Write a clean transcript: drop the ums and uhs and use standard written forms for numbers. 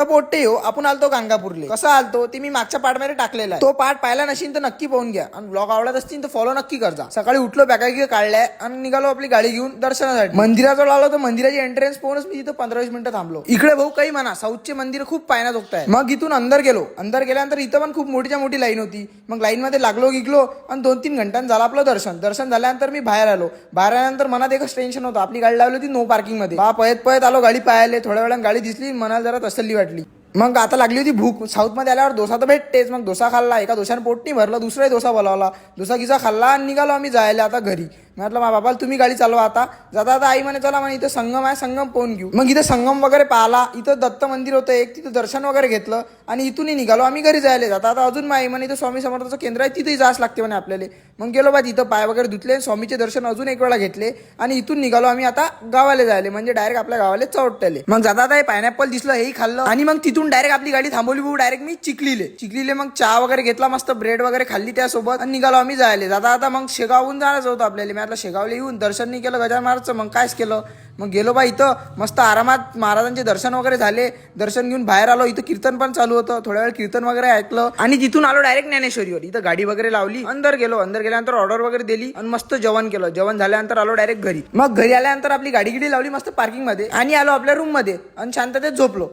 तर पोट्टे हो, आपण आलतो गाणगापूरले. कसं आलतो ते मी मागच्या पार्टमध्ये टाकलेला आहे. तो पार्ट पाहिला नशीन तर नक्की पाहून घ्या. आणि ब्लॉग आवडत असतील तर फॉलो नक्की करजा. सकाळी उठलो, बॅगा काढल्या आणि निघालो आपली गाडी घेऊन दर्शनासाठी. मंदिराजवळ आलो तर मंदिराची एंट्रन्स पाहूनच मी तिथं 15-20 मिनिटं थांबलो. इकडे भाऊ काही म्हणा, साऊथचे मंदिर खूप पाहण्यात आहे. मग इथून अंदर गेलो. अंदर गेल्यानंतर इथं पण खूप मोठीच्या मोठी लाईन होती. मग लाईन मध्ये लागलो आणि 2-3 घंटांनी झालं आपलं दर्शन. दर्शन झाल्यानंतर मी बाहेर आलो. बाहेर आल्यानंतर मनात एकच टेन्शन होतं, आपली गाडी लावली होती नो पार्किंग मध्ये. पळत पळत आलो, गाडी पाहिले. थोड्या वेळानं गाडी दिसली, मनाला जरा तसल्ली वाटली. मग आता लागली होती भूक. साऊथ मध्ये आल्यावर डोसा तर भेटतेच. मग डोसा खाल्ला. एका डोशाने पोट नाही भरलं, दुसराही डोसा बोलावला. डोसा गिसा खाल्ला आणि निघालो आम्ही जायला आता घरी. म्हटलं मा बाबा तुम्ही गाडी चालवा आता. जाता आता आई म्हणे चला म्हणे इथं संगम आहे, संगम पाहून घेऊ. मग इथं संगम वगैरे पाहिला. इथं दत्त मंदिर होतं एक, तिथं दर्शन वगैरे घेतलं आणि इथूनही निघालो आम्ही घरी जायला. जाता आता अजून मा आई म्हणे इथं स्वामी समर्थाचं केंद्र आहे, तिथेही जास लागते म्हणे आपल्याला. मग गेलो बा, तिथं पाय वगैरे धुतले, स्वामीचे दर्शन अजून एक वेळा घेतले आणि इथून निघालो आम्ही आता गावाला जायला, म्हणजे डायरेक्ट आपल्या गावाला चौटले. मग जाता आता हे पायनॅपल दिसलं, हेही खाल्लं आणि मग तिथून डायरेक्ट आपली गाडी थांबवली भाऊ. डायरेक्ट मी चिखलीले मग चहा वगैरे घेतला, मस्त ब्रेड वगैरे खाल्ली त्यासोबत आणि निघालो आम्ही जायला. जाता आता मग शेगावहून जायचं होतं आपल्याला. मी आता शेगावला येऊन दर्शन नाही केलं गजानन महाराजचं. मग कायच केलं, मग गेलो बा इथं मस्त आरामात महाराजांचे दर्शन वगैरे झाले. दर्शन घेऊन बाहेर आलो. इथं कीर्तन पण चालू होतं. थोड्या वेळ कीर्तन वगैरे ऐकलं आणि तिथून आलो डायरेक्ट ज्ञानेश्वरीवर. इथं गाडी वगैरे लावली, अंदर गेल्यानंतर ऑर्डर वगैरे दिली आणि मस्त जेवण केलं. जेवण झाल्यानंतर आलो डायरेक्ट घरी. मग घरी आल्यानंतर आपली गाडी लावली मस्त पार्किंग मध्ये आणि आलो आपल्या रूम मध्ये आणि शांततेत झोपलो.